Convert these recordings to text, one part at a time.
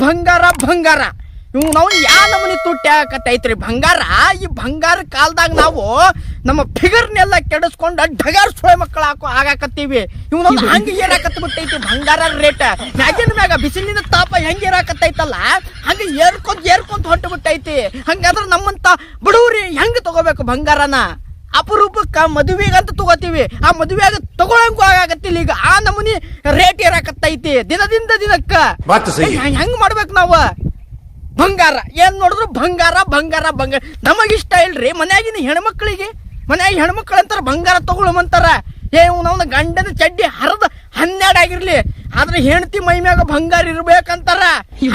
ಬಂಗಾರ ಬಂಗಾರ ಇವ್ ನಾವು ಯಾವ ನಮೂನಿ ತುಟ್ಟಿ ಆಗಕತ್ತೈತ್ರಿ ಬಂಗಾರ. ಈ ಬಂಗಾರ ಕಾಲದಾಗ ನಾವು ನಮ್ಮ ಫಿಗರ್ನೆಲ್ಲ ಕೆಡಿಸ್ಕೊಂಡು ಢಗಾರ್ ಸುಳೆ ಮಕ್ಕಳು ಆಗಾಕತ್ತೀವಿ. ಇವ್ ನಾವು ಹಂಗೆ ಏರಾಕತ್ ಬಿಟ್ಟೈತಿ ಬಂಗಾರ ರೇಟ್. ಮ್ಯಾಗಿನ ಮ್ಯಾಗ ಬಿಸಿಲಿನ ತಾಪ ಹೆಂಗೆ ಏರಾಕತ್ತೈತಲ್ಲ ಹಂಗೆ ಏರ್ಕೊಂತ ಹೊಂಟು ಬಿಟ್ಟೈತಿ. ಹಂಗಾದ್ರೆ ನಮ್ಮಂತ ಬಡವ್ರಿ ಹೆಂಗೆ ತಗೋಬೇಕು ಬಂಗಾರನ? ಅಪರೂಪಕ್ಕ ಮದುವೆಗಂತ ತಗೋತೀವಿ, ಆ ಮದುವೆಯಾಗ ತಗೊಳಂಗೂ ಆಗಾಕತ್ತಿಲ್ಲ. ಈಗ ಆ ನಮೂನಿ ರೇಟ್ ಏರಾಕತ್ತೈತಿ ದಿನದಿಂದ ದಿನಕ್ಕ. ಹೆಂಗ್ ಮಾಡ್ಬೇಕು ನಾವು? ಬಂಗಾರ ಏನ್ ನೋಡಿದ್ರು ಬಂಗಾರ ಬಂಗಾರ ಬಂಗಾರ. ನಮಗಿಷ್ಟ ಇಲ್ರಿ. ಮನ್ಯಾಗಿನ ಹೆಣ್ಮಕ್ಳಿಗೆ ಮನ್ಯಾಗ ಹೆಣ್ಮಕ್ಳು ಅಂತಾರ ಬಂಗಾರ ತಗೊಳಮಂತಾರ. ನಾವು ಗಂಡನ ಚಡ್ಡಿ ಹರಿದ 12 ಆಗಿರ್ಲಿ ಆದ್ರೆ ಹೆಂಡತಿ ಮೈ ಮ್ಯಾಗ ಬಂಗಾರ ಇರ್ಬೇಕಂತಾರ.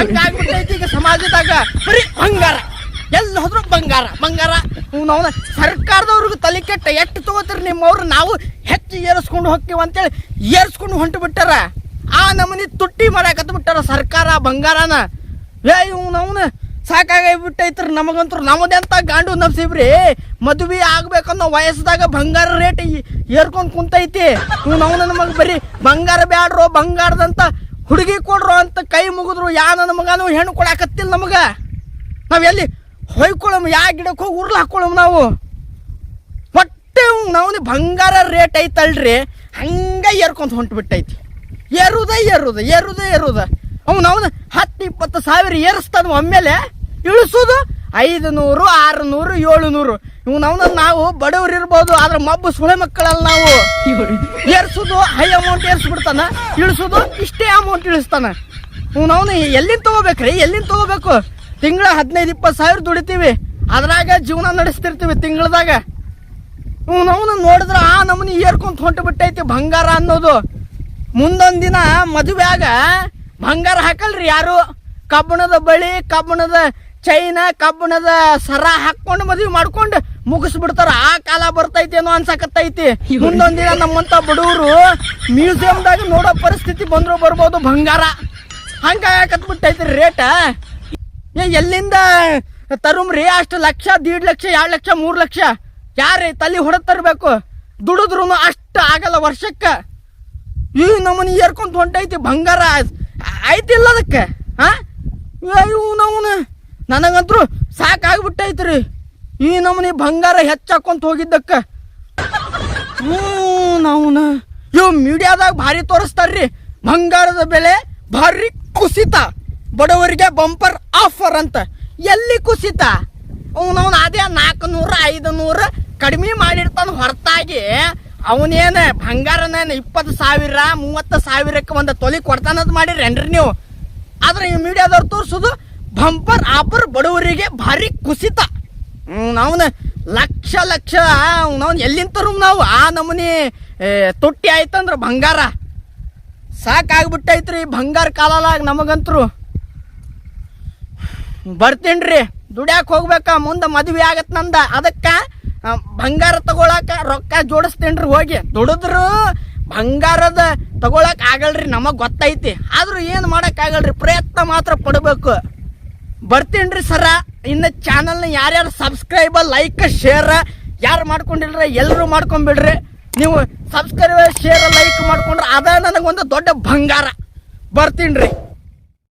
ಹಂಗಾಗ್ಬಿಟ್ಟೈತಿ ಈಗ ಸಮಾಜದಾಗ. ಬರೀ ಬಂಗಾರ, ಎಲ್ಲಿ ಹೋದ್ರು ಬಂಗಾರ ಬಂಗಾರ. ನಾವು ಸರ್ಕಾರದವ್ರಿಗೂ ತಲೆ ಕೆಟ್ಟ. ಎಷ್ಟು ತಗೋತಾರ ನಿಮ್ಮವ್ರು? ನಾವು ಹೆಚ್ಚು ಏರಿಸ್ಕೊಂಡು ಹೋಗ್ತೀವಿ ಅಂತೇಳಿ ಏರಿಸ್ಕೊಂಡು ಹೊಂಟು ಬಿಟ್ಟಾರ. ಆ ನಮೂನಿ ತುಟ್ಟಿ ಮಾಡಾಕತ್ ಬಿಟ್ಟಾರ ಸರ್ಕಾರ ಬಂಗಾರನ. ಇವ್ನವ್ನ ಸಾಕಾಗಿಬಿಟ್ಟೈತ್ರಿ ನಮಗಂತೂ. ನಮ್ಮದೆಂತ ಗಾಂಡು ನಬ್ಸಿಬ್ರಿ. ಮದುವೆ ಆಗ್ಬೇಕನ್ನೋ ವಯಸ್ಸದಾಗ ಬಂಗಾರ ರೇಟ್ ಏರ್ಕೊಂಡ್ ಕುಂತೈತಿ. ಇವ್ನವ್ನ ನಮಗೆ ಬರೀ ಬಂಗಾರ ಬ್ಯಾಡ್ರೋ ಬಂಗಾರದಂತ ಹುಡುಗಿ ಕೊಡ್ರೋ ಅಂತ ಕೈ ಮುಗಿದ್ರು ಯಾ ನನ್ನ ಮಗನೂ ಹೆಣ್ಣು ಕೊಡಾಕತ್ತಿಲ್ಲ ನಮಗ. ನಾವ್ ಎಲ್ಲಿ ಹೊಯ್ಕೊಳಮ್? ಯಾ ಗಿಡಕ್ಕೆ ಹೋಗಿ ಉರ್ಲು ಹಾಕೊಳಮ್ ನಾವು? ಒಟ್ಟೆ ನಾವು ಬಂಗಾರ ರೇಟ್ ಐತಲ್ರಿ ಹಂಗ ಏರ್ಕೊಂತ ಹೊಂಟು ಬಿಟ್ಟೈತಿ. ಏರುದ ಅವ್ನು 10-20 ಸಾವಿರ ಏರಿಸ್ತಾನ ಒಮ್ಮೆಲೆ. ಇಳಿಸೋದು 500, 600, 700. ನಾವು ಬಡವ್ರು ಇರ್ಬೋದು ಆದ್ರೆ ಮಬ್ಬು ಸುಳೆ ಮಕ್ಕಳಲ್ಲ ನಾವು. ಏರ್ಸೋದು ಹೈ ಅಮೌಂಟ್ ಏರ್ಸ್ಬಿಡ್ತಾನ, ಇಳಿಸೋದು ಇಷ್ಟೇ ಅಮೌಂಟ್ ಇಳಿಸ್ತಾನ. ಎಲ್ಲಿಂದ ತಗೋಬೇಕ್ರಿ? ಎಲ್ಲಿಂದ ತಗೋಬೇಕು? ತಿಂಗಳ 15-20 ಸಾವಿರ ದುಡಿತೀವಿ, ಅದ್ರಾಗ ಜೀವನ ನಡೆಸ್ತಿರ್ತೀವಿ ತಿಂಗಳದಾಗ. ನೋಡಿದ್ರ ಆ ನಮೂನಿ ಏರ್ಕೊಂತ ಹೊಂಟು ಬಿಟ್ಟೈತಿ ಬಂಗಾರ ಅನ್ನೋದು. ಮುಂದೊಂದ್ ದಿನ ಮದುವೆಯಾಗ ಬಂಗಾರ ಹಾಕಲ್ರಿ ಯಾರು. ಕಬ್ಬಣದ ಬಳಿ, ಕಬ್ಬಣದ ಚೈನ, ಕಬ್ಬಣದ ಸರ ಹಾಕೊಂಡು ಮದುವೆ ಮಾಡ್ಕೊಂಡು ಮುಗಿಸ್ಬಿಡ್ತಾರ. ಆ ಕಾಲ ಬರ್ತೈತಿ ಏನೋ ಅನ್ಸಕತ್ತೈತಿ. ಮುಂದೊಂದ್ ದಿನ ನಮ್ಮಂತ ಬಡವರು ಮ್ಯೂಸಿಯಂದಾಗ ನೋಡೋ ಪರಿಸ್ಥಿತಿ ಬಂದ್ರು ಬರ್ಬೋದು ಬಂಗಾರ. ಹಂಗ ಕತ್ಬಿಟ್ಟೈತಿ ರೇಟ. ಎಲ್ಲಿಂದ ತರುಮ್ರಿ ಅಷ್ಟು ಲಕ್ಷ? 1.5 ಲಕ್ಷ, 2 ಲಕ್ಷ, 3 ಲಕ್ಷ ಯಾರೇ ತಲೆ ಹೊಡೆದ್ ತರಬೇಕು? ದುಡಿದ್ರು ಅಷ್ಟು ಆಗಲ್ಲ ವರ್ಷಕ್ಕ. ಈ ನಮೂನಿ ಏರ್ಕೊಂತ ಹೊಂಟೈತಿ ಬಂಗಾರ. ಆಯ್ತಿಲ್ಲ ಅದಕ್ಕೆ. ನನಗಂತೂ ಸಾಕಾಗ್ಬಿಟ್ಟೈತ್ರಿ ಈ ನಮೂನಿ ಬಂಗಾರ ಹೆಚ್ಚಾಕೊಂತ ಹೋಗಿದ್ದಕ್ಕ. ಇವ್ ಮೀಡಿಯಾದಾಗ ಭಾರಿ ತೋರಿಸ್ತಾರ್ರಿ ಬಂಗಾರದ ಬೆಲೆ ಭಾರಿ ಕುಸಿತ, ಬಡವರಿಗೆ ಬಂಪರ್ ಆಫರ್ ಅಂತ. ಎಲ್ಲಿ ಕುಸಿತ? ಅದೇ 400, 500 ಕಡಿಮೆ ಮಾಡಿರ್ತಾನ ಹೊರತಾಗಿ ಅವನೇನ ಬಂಗಾರನ 20,000, 30,000ಕ್ಕೆ ಒಂದು ತೊಲಿ ಕೊಡ್ತಾನದ್ ಮಾಡಿರೇನ್ರಿ ನೀವು? ಆದ್ರೆ ಈ ಮೀಡಿಯಾದವ್ರು ತೋರಿಸೋದು ಬಂಪರ್ ಆಫರ್, ಬಡವರಿಗೆ ಭಾರಿ ಕುಸಿತ. ಲಕ್ಷ ಲಕ್ಷ ಎಲ್ಲಿಂದ ತರು ನಾವು? ಆ ನಮೂನಿ ತುಟ್ಟಿ ಆಯ್ತಂದ್ರ ಬಂಗಾರ. ಸಾಕಾಗ್ಬಿಟ್ಟೈತ್ರಿ ಬಂಗಾರ ಕಾಲಾಗ ನಮಗಂತ್ರು. ಬರ್ತೀನ್ರಿ, ದುಡ್ಯಾಕ ಹೋಗ್ಬೇಕ, ಮುಂದೆ ಮದ್ವೆ ಆಗತ್ ನಂದ. ಅದಕ್ಕ ಬಂಗಾರ ತಗೊಳಕ ರೊಕ್ಕ ಜೋಡಿಸ್ತೇನ್ರಿ. ಹೋಗಿ ದುಡಿದ್ರು ಬಂಗಾರದ ತಗೊಳಕ್ ಆಗಲ್ರಿ, ನಮಗ್ ಗೊತ್ತೈತಿ. ಆದ್ರೂ ಏನ್ ಮಾಡಕ್ ಆಗಲ್ರಿ, ಪ್ರಯತ್ನ ಮಾತ್ರ ಪಡ್ಬೇಕು. ಬರ್ತೀನ್ರಿ ಸರ. ಇನ್ನು ಚಾನಲ್ನ ಯಾರ್ಯಾರು ಸಬ್ಸ್ಕ್ರೈಬ್, ಲೈಕ್, ಶೇರ್ ಯಾರು ಮಾಡ್ಕೊಂಡಿಲ್ರಿ ಎಲ್ಲರೂ ಮಾಡ್ಕೊಂಡ್ಬಿಡ್ರಿ. ನೀವು ಸಬ್ಸ್ಕ್ರೈಬ್, ಶೇರ್, ಲೈಕ್ ಮಾಡ್ಕೊಂಡ್ರೆ ಅದ ನನಗೊಂದು ದೊಡ್ಡ ಬಂಗಾರ. ಬರ್ತೀನ್ರಿ.